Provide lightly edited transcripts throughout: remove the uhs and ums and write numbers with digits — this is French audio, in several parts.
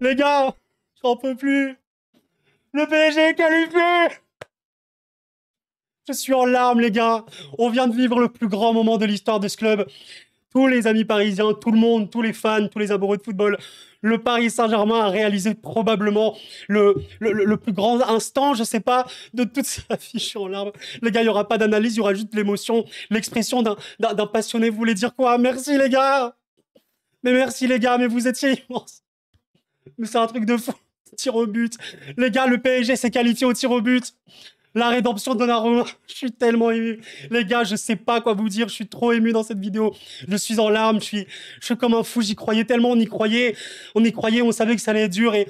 Les gars, j'en peux plus. Le PSG est qualifié. Je suis en larmes, les gars. On vient de vivre le plus grand moment de l'histoire de ce club. Tous les amis parisiens, tout le monde, tous les fans, tous les amoureux de football. Le Paris Saint-Germain a réalisé probablement le plus grand instant, je sais pas, de toute sa vie. Je suis en larmes. Les gars, il n'y aura pas d'analyse, il y aura juste l'émotion, l'expression d'un passionné. Vous voulez dire quoi? Merci, les gars. Mais merci, les gars, mais vous étiez immenses. Mais c'est un truc de fou. Tir au but. Les gars, le PSG s'est qualifié au tir au but. La rédemption de Donnarumma. Je suis tellement ému. Les gars, je sais pas quoi vous dire. Je suis trop ému dans cette vidéo. Je suis en larmes. Je suis comme un fou. J'y croyais tellement. On y croyait. On y croyait. On savait que ça allait être dur. Et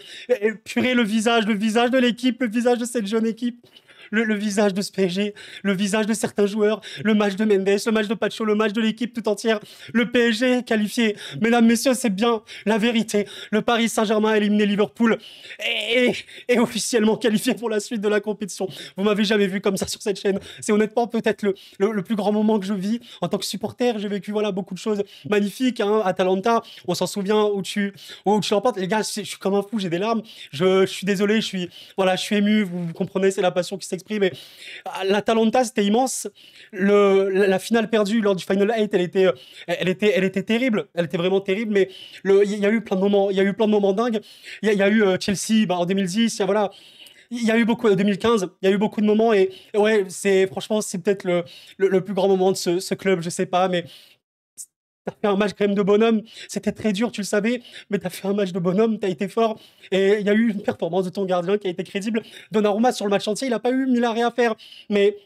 purée, le visage de l'équipe, le visage de cette jeune équipe. Le visage de ce PSG, le visage de certains joueurs, le match de Mendes, le match de Pacho, le match de l'équipe tout entière. Le PSG qualifié. Mesdames, messieurs, c'est bien la vérité. Le Paris Saint-Germain a éliminé Liverpool et officiellement qualifié pour la suite de la compétition. Vous m'avez jamais vu comme ça sur cette chaîne. C'est honnêtement peut-être le plus grand moment que je vis en tant que supporter. J'ai vécu voilà, beaucoup de choses magnifiques. Hein. Atalanta, on s'en souvient où tu l'emportes. Les gars, je suis comme un fou, j'ai des larmes. Je suis désolé, voilà, je suis ému. Vous comprenez, c'est la passion qui s'exprime. Mais l'Atalanta, c'était immense. La finale perdue lors du Final 8, elle était terrible. Elle était vraiment terrible. Mais il y a eu plein de moments, il y a eu plein de moments dingues. Il y a eu Chelsea en 2010. Voilà. Il y a eu beaucoup en 2015, il y a eu beaucoup de moments et ouais, franchement, c'est peut-être le plus grand moment de ce club, je sais pas, mais t'as fait un match quand même de bonhomme. C'était très dur, tu le savais, mais t'as fait un match de bonhomme, t'as été fort. Et il y a eu une performance de ton gardien qui a été crédible. Donnarumma, sur le match entier, il a pas eu mille arrêts à faire. Mais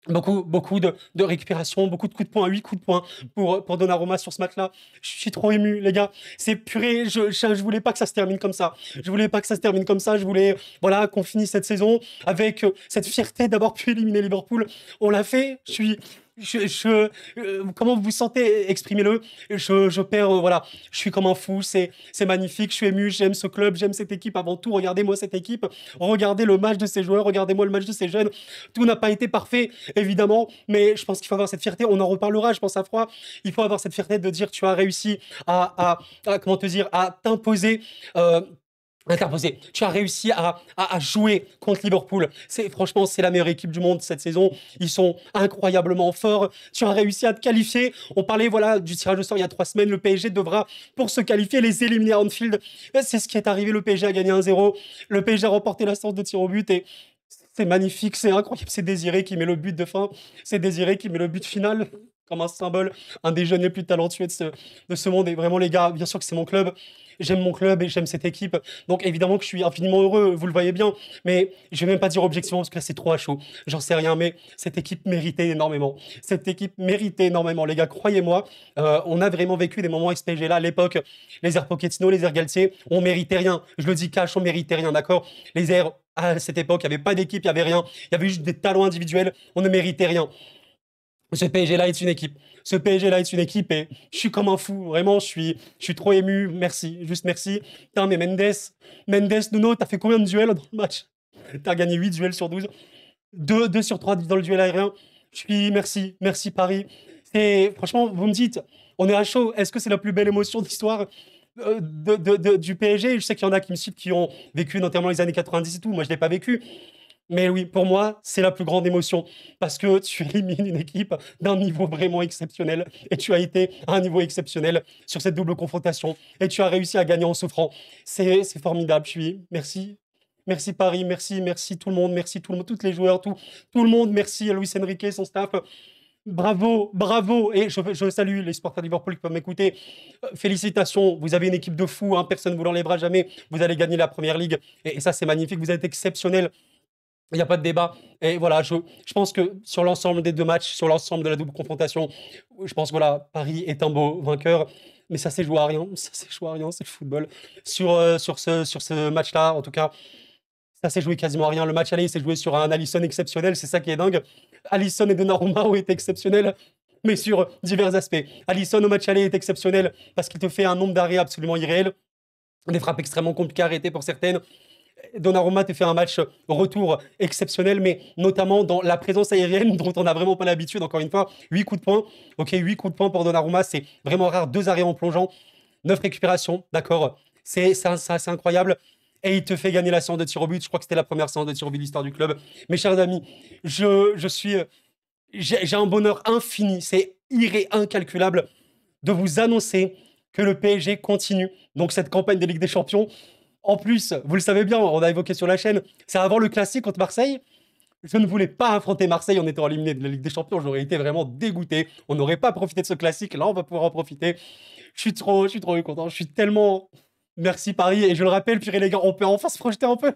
beaucoup de récupération, beaucoup de coups de poing, 8 coups de poing pour Donnarumma sur ce match-là. Je suis trop ému, les gars. C'est purée, je voulais pas que ça se termine comme ça. Je voulais pas que ça se termine comme ça. Je voulais, voilà, qu'on finisse cette saison avec cette fierté d'avoir pu éliminer Liverpool. On l'a fait. Comment vous vous sentez? Exprimez-le. Je perds, voilà. Je suis comme un fou. C'est magnifique. Je suis ému. J'aime ce club. J'aime cette équipe. Avant tout, regardez-moi cette équipe. Regardez le match de ces joueurs. Regardez-moi le match de ces jeunes. Tout n'a pas été parfait, évidemment, mais je pense qu'il faut avoir cette fierté. On en reparlera, je pense, à froid. Il faut avoir cette fierté de dire tu as réussi comment te dire, à t'imposer. Interposé. Tu as réussi à jouer contre Liverpool. Franchement, c'est la meilleure équipe du monde cette saison. Ils sont incroyablement forts. Tu as réussi à te qualifier. On parlait voilà du tirage au sort il y a 3 semaines. Le PSG devra, pour se qualifier, les éliminer à Anfield. C'est ce qui est arrivé. Le PSG a gagné 1-0. Le PSG a remporté la séance de tir au but et c'est magnifique, c'est incroyable. C'est Désiré qui met le but de fin. C'est Désiré qui met le but final comme un symbole, un des jeunes les plus talentueux de ce monde. Et vraiment, les gars, bien sûr que c'est mon club. J'aime mon club et j'aime cette équipe. Donc, évidemment que je suis infiniment heureux, vous le voyez bien. Mais je vais même pas dire objectivement parce que là, c'est trop à chaud. J'en sais rien, mais cette équipe méritait énormément. Cette équipe méritait énormément. Les gars, croyez-moi, on a vraiment vécu des moments avec ce PSG là à l'époque. Les airs Pochettino, les airs Galtier, on méritait rien. Je le dis cash, on méritait rien, d'accord? Les airs à cette époque, il n'y avait pas d'équipe, il n'y avait rien. Il y avait juste des talents individuels. On ne méritait rien. Ce PSG-là est une équipe. Ce PSG-là est une équipe et je suis comme un fou. Vraiment, je suis trop ému. Merci. Juste merci. Putain, mais Mendes, Nuno, t'as fait combien de duels dans le match? T'as gagné 8 duels sur 12. 2 sur 3 dans le duel aérien. Merci. Merci Paris. Franchement, vous me dites, on est à chaud. Est-ce que c'est la plus belle émotion d'histoire du PSG? Je sais qu'il y en a qui me citent qui ont vécu notamment les années 90 et tout. Moi, je ne l'ai pas vécu. Mais oui, pour moi, c'est la plus grande émotion parce que tu élimines une équipe d'un niveau vraiment exceptionnel et tu as été à un niveau exceptionnel sur cette double confrontation et tu as réussi à gagner en souffrant. C'est formidable. Merci. Merci Paris, merci tout le monde, merci tout le monde, tous les joueurs, tout le monde, merci à Luis Enrique et son staff. Bravo, bravo. Et je salue les supporters de Liverpool qui peuvent m'écouter. Félicitations, vous avez une équipe de fous, hein, personne ne vous l'enlèvera jamais. Vous allez gagner la Première Ligue et ça c'est magnifique, vous êtes exceptionnel. Il n'y a pas de débat. Et voilà, je pense que sur l'ensemble des deux matchs, sur l'ensemble de la double confrontation, je pense que voilà, Paris est un beau vainqueur. Mais ça s'est joué à rien. Ça s'est joué à rien, c'est le football. Sur ce match-là, en tout cas, ça s'est joué quasiment à rien. Le match aller s'est joué sur un Alisson exceptionnel. C'est ça qui est dingue. Alisson et Donnarumma ont été exceptionnels, mais sur divers aspects. Alisson au match aller est exceptionnel parce qu'il te fait un nombre d'arrêts absolument irréel. Des frappes extrêmement compliquées à arrêter pour certaines. Donnarumma te fait un match retour exceptionnel, mais notamment dans la présence aérienne dont on n'a vraiment pas l'habitude. Encore une fois, 8 coups de poing. Ok, 8 coups de poing pour Donnarumma, c'est vraiment rare. 2 arrêts en plongeant, 9 récupérations, d'accord. C'est incroyable. Et il te fait gagner la séance de tir au but. Je crois que c'était la première séance de tir au but de l'histoire du club. Mes chers amis, je suis, j'ai un bonheur infini. C'est incalculable de vous annoncer que le PSG continue donc cette campagne de Ligue des Champions. En plus, vous le savez bien, on a évoqué sur la chaîne, c'est avant le classique contre Marseille. Je ne voulais pas affronter Marseille en étant éliminé de la Ligue des Champions. J'aurais été vraiment dégoûté. On n'aurait pas profité de ce classique. Là, on va pouvoir en profiter. Je suis trop content. Je suis tellement. Merci Paris. Et je le rappelle, purée les gars, on peut enfin se projeter un peu.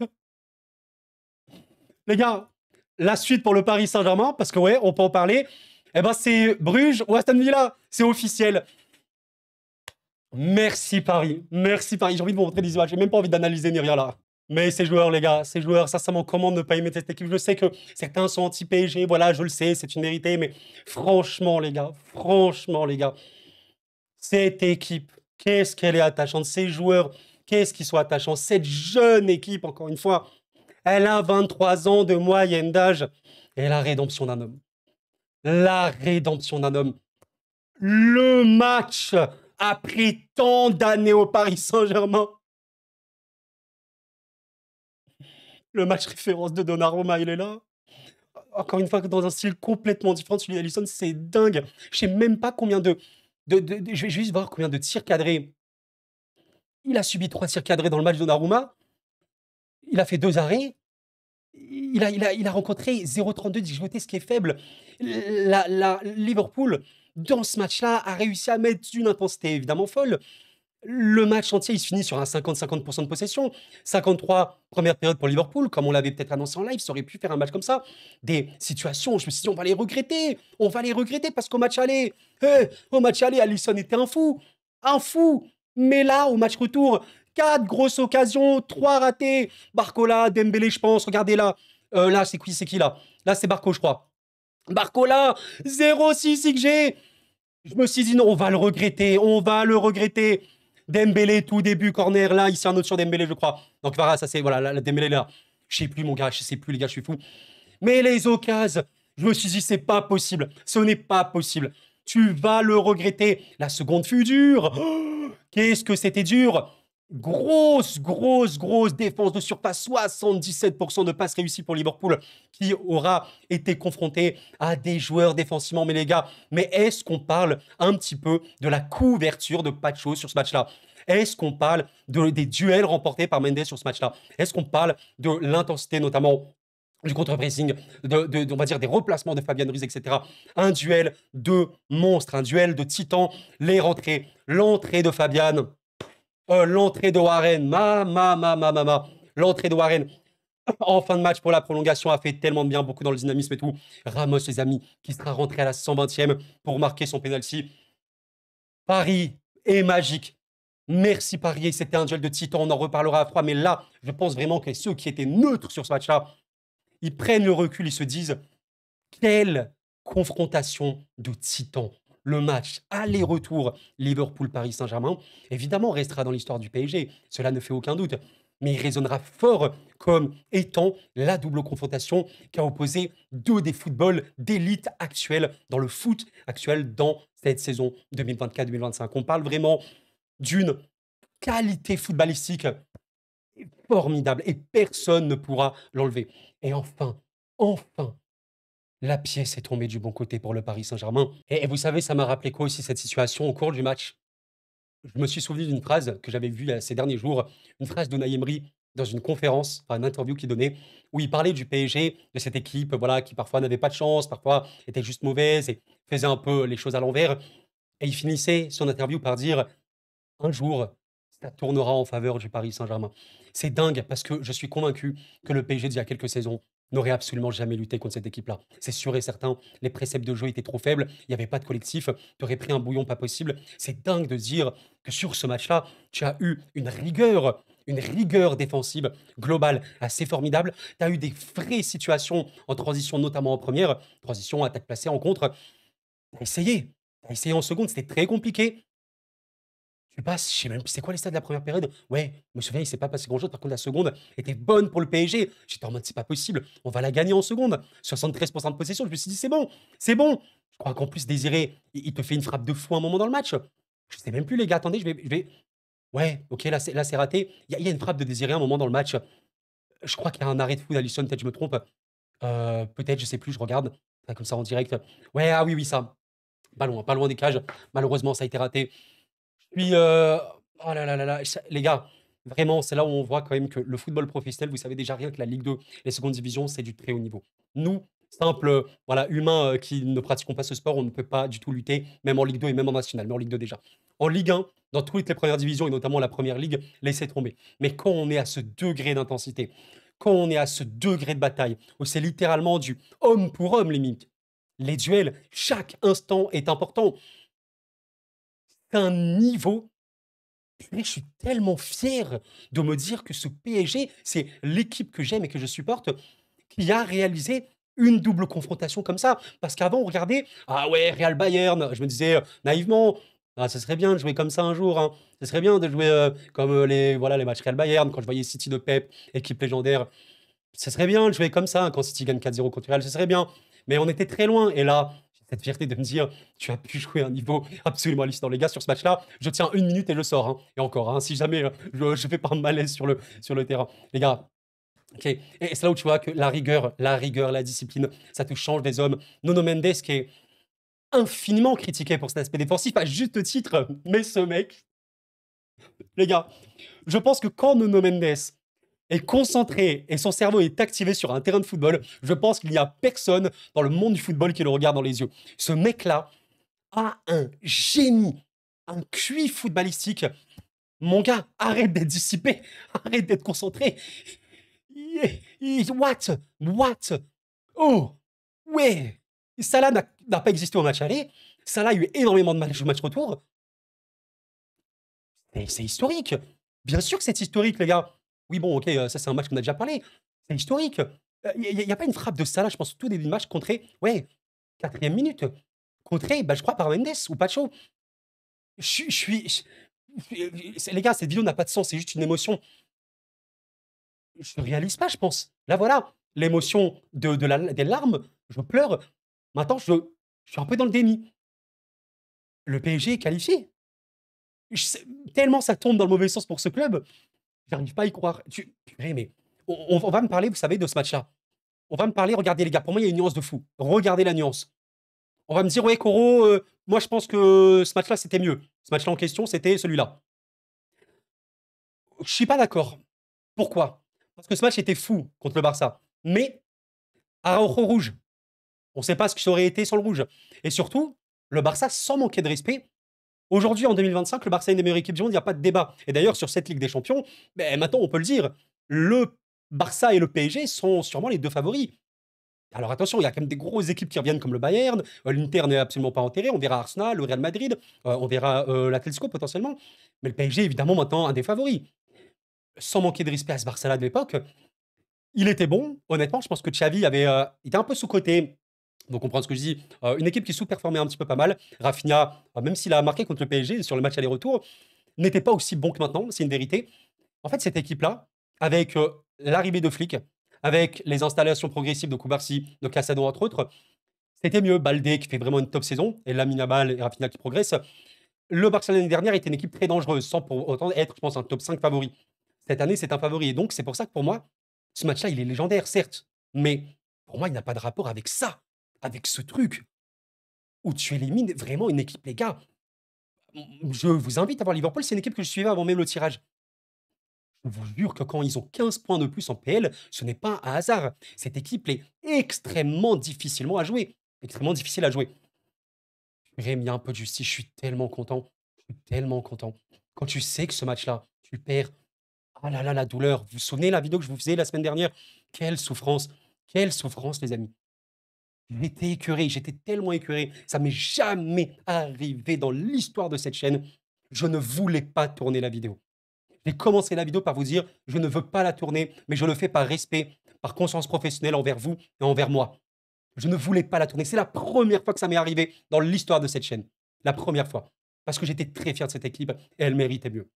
Les gars, la suite pour le Paris Saint-Germain, parce que ouais, on peut en parler. Eh ben, c'est Bruges ou Aston Villa. C'est officiel. Merci Paris. Merci Paris. J'ai envie de vous montrer des images. J'ai même pas envie d'analyser ni rien là. Mais ces joueurs, les gars, ces joueurs, sincèrement, comment ne pas aimer cette équipe? Je sais que certains sont anti-PSG, voilà, je le sais, c'est une vérité, mais franchement, les gars, cette équipe, qu'est-ce qu'elle est attachante? Ces joueurs, qu'est-ce qu'ils sont attachants? Cette jeune équipe, encore une fois, elle a 23 ans de moyenne d'âge et la rédemption d'un homme. La rédemption d'un homme. Le match après tant d'années au Paris Saint-Germain. Le match référence de Donnarumma, il est là. Encore une fois, dans un style complètement différent de celui d'Alisson, c'est dingue. Je sais même pas combien je vais juste voir combien de tirs cadrés. Il a subi 3 tirs cadrés dans le match de Donnarumma. Il a fait 2 arrêts. Il a rencontré 0,32 d'XG, ce qui est faible. Liverpool, dans ce match-là, a réussi à mettre une intensité évidemment folle. Le match entier, il se finit sur un 50-50% de possession. 53 première période pour Liverpool, comme on l'avait peut-être annoncé en live, ça aurait pu faire un match comme ça. Des situations, je me suis dit, on va les regretter. On va les regretter parce qu'au match aller, Alisson était un fou. Un fou. Mais là, au match retour, 4 grosses occasions, 3 ratés. Barcola, Dembélé, je pense. Regardez là. Là, c'est qui là? Là, c'est Barco, je crois. Barcola, 0,6 XG. Je me suis dit, non, on va le regretter. On va le regretter. Dembélé, tout début, corner, là, ici un autre sur Dembélé, je crois. Donc voilà, ça c'est, voilà, la Dembélé là. Je sais plus, mon gars, je sais plus, les gars, je suis fou. Mais les occasions, je me suis dit, c'est pas possible. Ce n'est pas possible. Tu vas le regretter. La seconde fut dure. Oh, qu'est-ce que c'était dur. Grosse défense de surpasse. 77% de passes réussies pour Liverpool qui aura été confronté à des joueurs défensivement. Mais les gars, mais est-ce qu'on parle un petit peu de la couverture de Pacho sur ce match-là? Est-ce qu'on parle des duels remportés par Mendes sur ce match-là? Est-ce qu'on parle de l'intensité notamment du contre-pressing, on va dire des replacements de Fabian Ruiz, etc. Un duel de monstres, un duel de titans. Les rentrées, l'entrée de Fabian, l'entrée de Warren, l'entrée de Warren en fin de match pour la prolongation a fait tellement de bien, beaucoup dans le dynamisme et tout. Ramos, les amis, qui sera rentré à la 120e pour marquer son penalty. Paris est magique. Merci Paris, c'était un duel de titans, on en reparlera à froid, mais là, je pense vraiment que ceux qui étaient neutres sur ce match-là, ils prennent le recul, ils se disent quelle confrontation de titans. Le match aller-retour Liverpool-Paris Saint-Germain, évidemment, restera dans l'histoire du PSG, cela ne fait aucun doute, mais il résonnera fort comme étant la double confrontation qui a opposé 2 des footballs d'élite actuels dans le foot actuel dans cette saison 2024-2025. On parle vraiment d'une qualité footballistique formidable et personne ne pourra l'enlever. Et enfin, la pièce est tombée du bon côté pour le Paris Saint-Germain. Et vous savez, ça m'a rappelé quoi aussi cette situation au cours du match? Je me suis souvenu d'une phrase que j'avais vue ces derniers jours, une phrase d'Unai Emery dans une conférence, enfin une interview qu'il donnait, où il parlait du PSG, de cette équipe voilà, qui parfois n'avait pas de chance, parfois était juste mauvaise et faisait un peu les choses à l'envers. Et il finissait son interview par dire un jour, ça tournera en faveur du Paris Saint-Germain. C'est dingue parce que je suis convaincu que le PSG d'il y a quelques saisons n'aurait absolument jamais lutté contre cette équipe-là. C'est sûr et certain, les préceptes de jeu étaient trop faibles, il n'y avait pas de collectif, tu aurais pris un bouillon pas possible. C'est dingue de dire que sur ce match-là, tu as eu une rigueur défensive globale assez formidable. Tu as eu des vraies situations en transition, notamment en première, transition, attaque placée en contre. Tu as essayé en seconde, c'était très compliqué. Tu passes, je sais même plus, c'est quoi les stats de la première période? Ouais, je me souviens, il s'est pas passé grand-chose. Par contre, la seconde était bonne pour le PSG. J'étais en mode, c'est pas possible, on va la gagner en seconde. 73% de possession, je me suis dit, c'est bon, c'est bon. Je crois qu'en plus, Désiré, il te fait une frappe de fou à un moment dans le match. Je sais même plus, les gars, attendez, je vais Ouais, OK, là, c'est raté. Il y a une frappe de Désiré à un moment dans le match. Je crois qu'il y a un arrêt de fou d'Alisson, peut-être je me trompe. Peut-être, je sais plus, je regarde. Comme ça en direct. Ouais, ah oui, oui, ça. Pas loin des cages. Malheureusement, ça a été raté. Puis, oh là là là là, les gars, vraiment, c'est là où on voit quand même que le football professionnel, vous savez déjà rien que la Ligue 2, les secondes divisions, c'est du très haut niveau. Nous, simples, voilà, humains qui ne pratiquons pas ce sport, on ne peut pas du tout lutter, même en Ligue 2 et même en National, mais en Ligue 2 déjà. En Ligue 1, dans toutes les premières divisions et notamment la première ligue, laissez tomber. Mais quand on est à ce degré d'intensité, quand on est à ce degré de bataille, où c'est littéralement du homme pour homme, limite, les duels, chaque instant est important. C'est un niveau. Purée, je suis tellement fier de me dire que ce PSG, c'est l'équipe que j'aime et que je supporte, qui a réalisé une double confrontation comme ça. Parce qu'avant, on regardait, ah ouais, Real Bayern. Je me disais naïvement, ah, ça serait bien de jouer comme ça un jour, hein. Ça serait bien de jouer comme voilà, les matchs Real Bayern, quand je voyais City de Pep, équipe légendaire. Ça serait bien de jouer comme ça, hein, quand City gagne 4-0 contre Real, ce serait bien. Mais on était très loin. Et là, j'ai cette fierté de me dire, tu as pu jouer à un niveau absolument hallucinant. Les gars, sur ce match-là, je tiens une minute et je sors, hein. Et encore, hein, si jamais je fais pas un malaise sur le terrain. Les gars, ok. Et c'est là où tu vois que la rigueur, la discipline, ça te change des hommes. Nuno Mendes, qui est infiniment critiqué pour cet aspect défensif, à juste titre, mais ce mec, les gars, je pense que quand Nuno Mendes est concentré et son cerveau est activé sur un terrain de football, je pense qu'il n'y a personne dans le monde du football qui le regarde dans les yeux. Ce mec-là a un génie, un QI footballistique. Mon gars, arrête d'être dissipé, arrête d'être concentré. What? What? Oh, ouais. Salah n'a pas existé au match aller. Salah a eu énormément de matchs au match retour. Et c'est historique. Bien sûr que c'est historique, les gars. Oui, bon, ok, ça c'est un match qu'on a déjà parlé. C'est historique. Il n'y a pas une frappe de Salah, je pense, au tout début du match, contré, ouais, quatrième minute. Contré, bah, je crois, par Mendes ou Pacho. Je suis. Les gars, cette vidéo n'a pas de sens, c'est juste une émotion. Je ne réalise pas, je pense. Là, voilà, l'émotion des larmes, je pleure. Maintenant, je suis un peu dans le déni. Le PSG est qualifié. Je sais- Tellement ça tombe dans le mauvais sens pour ce club. J'arrive pas à y croire. Purée, mais on va me parler, vous savez, de ce match-là. On va me parler, regardez les gars, pour moi, il y a une nuance de fou. Regardez la nuance. On va me dire, ouais, Koro, moi je pense que ce match-là, c'était mieux. Ce match-là en question, c'était celui-là. Je suis pas d'accord. Pourquoi? Parce que ce match était fou contre le Barça. Mais Araujo rouge. On ne sait pas ce que ça aurait été sans le rouge. Et surtout, le Barça, sans manquer de respect, aujourd'hui, en 2025, le Barça est une des meilleures équipes du monde, il n'y a pas de débat. Et d'ailleurs, sur cette Ligue des Champions, ben, maintenant, on peut le dire, le Barça et le PSG sont sûrement les deux favoris. Alors attention, il y a quand même des grosses équipes qui reviennent comme le Bayern, l'Inter n'est absolument pas enterré, on verra Arsenal, le Real Madrid, on verra l'Atlético potentiellement. Mais le PSG, évidemment, maintenant, un des favoris. Sans manquer de respect à ce Barça-là de l'époque, il était bon, honnêtement, je pense que Xavi était un peu sous-coté. Donc, on comprend ce que je dis. Une équipe qui sous-performait un petit peu pas mal. Rafinha, même s'il a marqué contre le PSG sur le match aller-retour, n'était pas aussi bon que maintenant, c'est une vérité. En fait, cette équipe-là, avec l'arrivée de Flick, avec les installations progressives de Koubarsi, de Casado, entre autres, c'était mieux. Baldé qui fait vraiment une top saison, et Lamine Yamal et Rafinha qui progressent. Le Barça l'année dernière était une équipe très dangereuse, sans pour autant être, je pense, un top 5 favori. Cette année, c'est un favori. Et donc, c'est pour ça que pour moi, ce match-là, il est légendaire, certes. Mais pour moi, il n'a pas de rapport avec ça, avec ce truc où tu élimines vraiment une équipe, les gars. Je vous invite à voir Liverpool, c'est une équipe que je suivais avant même le tirage. Je vous jure que quand ils ont 15 points de plus en PL, ce n'est pas un hasard. Cette équipe est extrêmement difficilement à jouer. Extrêmement difficile à jouer. Rémi, un peu de justice, je suis tellement content. Je suis tellement content. Quand tu sais que ce match-là, tu perds. Ah là là, la douleur. Vous vous souvenez la vidéo que je vous faisais la semaine dernière? Quelle souffrance. Quelle souffrance, les amis. J'étais écœuré, j'étais tellement écœuré. Ça m'est jamais arrivé dans l'histoire de cette chaîne. Je ne voulais pas tourner la vidéo. J'ai commencé la vidéo par vous dire, je ne veux pas la tourner, mais je le fais par respect, par conscience professionnelle envers vous et envers moi. Je ne voulais pas la tourner. C'est la première fois que ça m'est arrivé dans l'histoire de cette chaîne. La première fois. Parce que j'étais très fier de cette équipe et elle méritait mieux.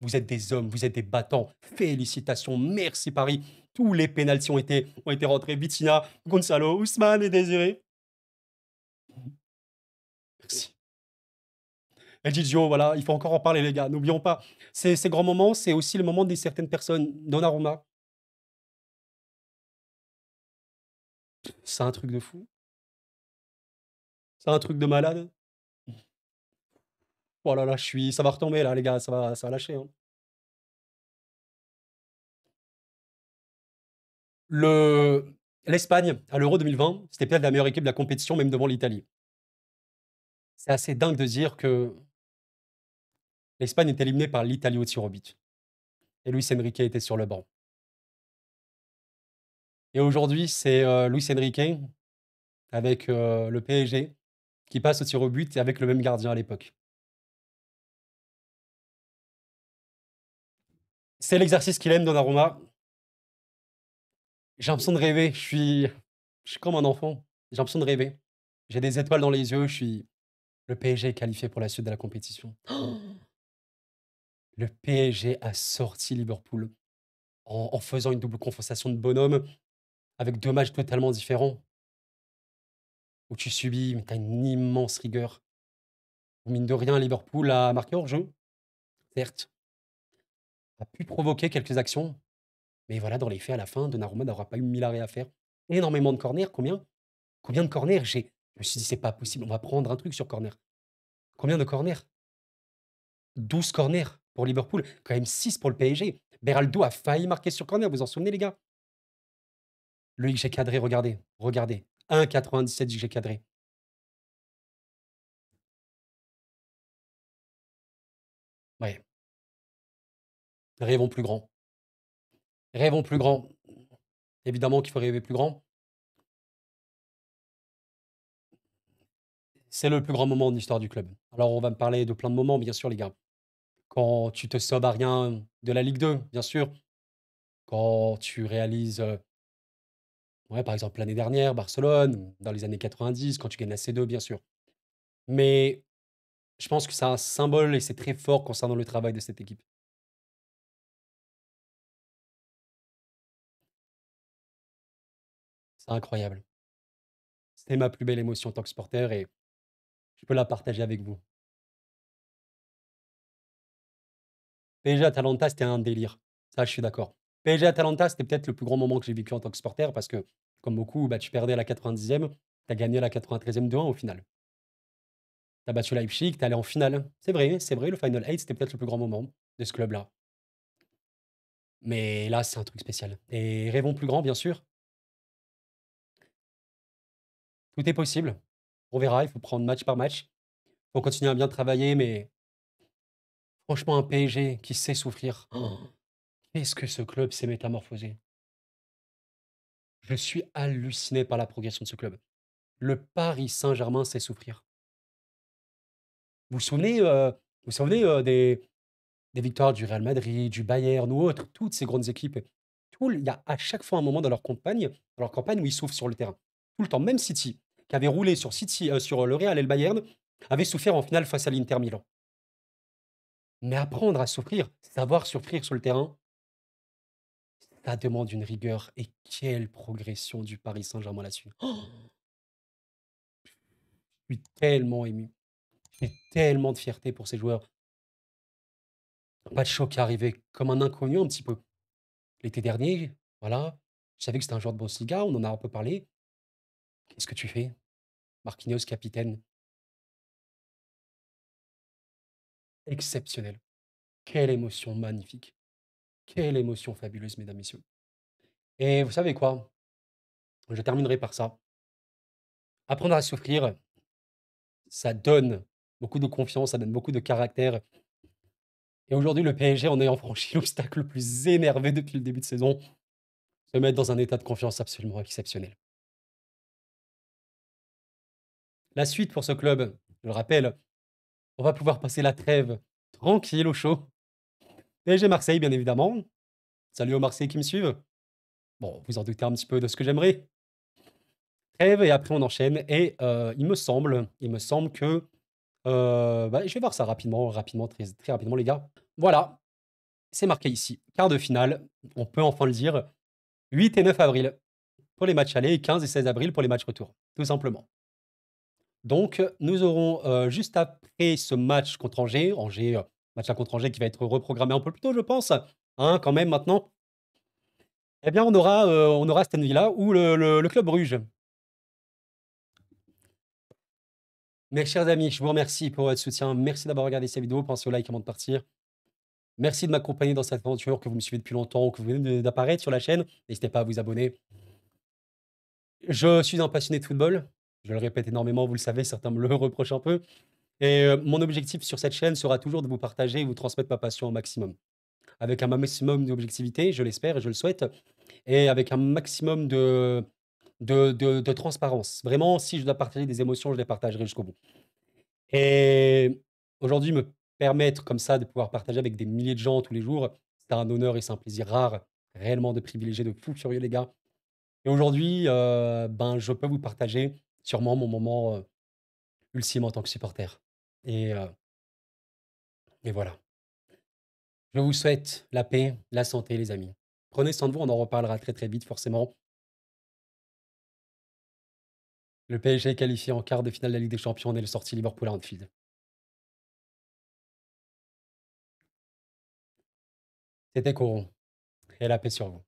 Vous êtes des hommes, vous êtes des battants. Félicitations, merci Paris. Tous les pénaltys ont été rentrés. Vitinha, Gonzalo, Ousmane et Désiré. Merci. El Gigio, voilà, il faut encore en parler, les gars. N'oublions pas, ces grands moments, c'est aussi le moment de certaines personnes. Donnarumma, c'est un truc de fou. C'est un truc de malade. Oh là là, ça va retomber là, les gars, ça va lâcher, hein. Le L'Espagne, à l'Euro 2020, c'était peut-être la meilleure équipe de la compétition, même devant l'Italie. C'est assez dingue de dire que l'Espagne est éliminée par l'Italie au tir au but et Luis Enrique était sur le banc. Et aujourd'hui, c'est, Luis Enrique avec, le PSG qui passe au tir au but et avec le même gardien à l'époque. C'est l'exercice qu'il aime, Donnarumma. J'ai l'impression de rêver, je suis comme un enfant. J'ai l'impression de rêver. J'ai des étoiles dans les yeux, le PSG est qualifié pour la suite de la compétition. Le PSG a sorti Liverpool en faisant une double compensation de bonhomme avec 2 matchs totalement différents où tu subis, mais tu as une immense rigueur. Où mine de rien, Liverpool a marqué hors jeu, certes, a pu provoquer quelques actions, mais voilà, dans les faits, à la fin, Donnarumma n'aura pas eu 1000 arrêts à faire. Énormément de corners, combien de corners? Je me suis dit: «C'est pas possible, on va prendre un truc sur corner». Combien de corners? 12 corners pour Liverpool, quand même 6 pour le PSG. Beraldo a failli marquer sur corner, vous vous en souvenez, les gars? Le XG cadré, regardez, regardez. 1,97 XG cadré. Ouais, rêvons plus grand. Rêvons plus grand. Évidemment qu'il faut rêver plus grand. C'est le plus grand moment de l'histoire du club. Alors, on va me parler de plein de moments, bien sûr, les gars. Quand tu te sobes à rien de la Ligue 2, bien sûr. Quand tu réalises, ouais, par exemple, l'année dernière, Barcelone, dans les années 90, quand tu gagnes la C2, bien sûr. Mais je pense que c'est un symbole et c'est très fort concernant le travail de cette équipe. C'est incroyable. C'était ma plus belle émotion en tant que supporter et je peux la partager avec vous. PSG Atalanta, c'était un délire. Ça, je suis d'accord. PSG Atalanta, c'était peut-être le plus grand moment que j'ai vécu en tant que supporter parce que, comme beaucoup, bah, tu perdais à la 90e, tu as gagné à la 93e 2-1 au final. Tu as battu Leipzig, tu es allé en finale. C'est vrai, le Final 8, c'était peut-être le plus grand moment de ce club-là. Mais là, c'est un truc spécial. Et rêvons plus grand, bien sûr. Tout est possible. On verra, il faut prendre match par match. Il faut continuer à bien travailler, mais franchement, un PSG qui sait souffrir. Oh, qu'est-ce que ce club s'est métamorphosé. Je suis halluciné par la progression de ce club. Le Paris Saint-Germain sait souffrir. Vous vous souvenez, des victoires du Real Madrid, du Bayern ou autres, toutes ces grandes équipes. Il y a à chaque fois un moment dans leur campagne où ils souffrent sur le terrain. Tout le temps. Même City, qui avait roulé sur City, sur le Real et le Bayern, avait souffert en finale face à l'Inter Milan. Mais apprendre à souffrir, savoir souffrir sur le terrain, ça demande une rigueur. Et quelle progression du Paris Saint-Germain là-dessus. Oh, je suis tellement ému. J'ai tellement de fierté pour ces joueurs. Pacho qui est arrivé comme un inconnu un petit peu. L'été dernier, voilà, je savais que c'était un joueur de Bundesliga, on en a un peu parlé. Qu'est-ce que tu fais? Marquinhos, capitaine, exceptionnel. Quelle émotion magnifique. Quelle émotion fabuleuse, mesdames, messieurs. Et vous savez quoi? Je terminerai par ça. Apprendre à souffrir, ça donne beaucoup de confiance, ça donne beaucoup de caractère. Et aujourd'hui, le PSG, en ayant franchi l'obstacle le plus énervé depuis le début de saison, se met dans un état de confiance absolument exceptionnel. La suite pour ce club, je le rappelle, on va pouvoir passer la trêve tranquille au chaud. PSG Marseille, bien évidemment. Salut aux Marseillais qui me suivent. Bon, vous en doutez un petit peu de ce que j'aimerais. Trêve et après on enchaîne et il me semble que, bah, je vais voir ça rapidement, très très rapidement les gars. Voilà, c'est marqué ici. Quart de finale, on peut enfin le dire, 8 et 9 avril pour les matchs aller et 15 et 16 avril pour les matchs retour, tout simplement. Donc, nous aurons juste après ce match contre Angers, match là contre Angers qui va être reprogrammé un peu plus tôt, je pense, hein, quand même maintenant. Eh bien, on aura Aston Villa ou le Club Bruges. Mes chers amis, je vous remercie pour votre soutien. Merci d'avoir regardé cette vidéo. Pensez au like avant de partir. Merci de m'accompagner dans cette aventure, que vous me suivez depuis longtemps, que vous venez d'apparaître sur la chaîne. N'hésitez pas à vous abonner. Je suis un passionné de football. Je le répète énormément, vous le savez, certains me le reprochent un peu. Et mon objectif sur cette chaîne sera toujours de vous partager et vous transmettre ma passion au maximum. Avec un maximum d'objectivité, je l'espère et je le souhaite, et avec un maximum de transparence. Vraiment, si je dois partager des émotions, je les partagerai jusqu'au bout. Et aujourd'hui, me permettre comme ça de pouvoir partager avec des milliers de gens tous les jours, c'est un honneur et c'est un plaisir rare, réellement de privilégié, de fou furieux, les gars. Et aujourd'hui, ben, je peux vous partager sûrement mon moment ultime en tant que supporter. Et, euh, et voilà. Je vous souhaite la paix, la santé, les amis. Prenez soin de vous, on en reparlera très très vite, forcément. Le PSG est qualifié en quart de finale de la Ligue des Champions, on est le sorti Liverpool à Anfield. C'était Coron, et la paix sur vous.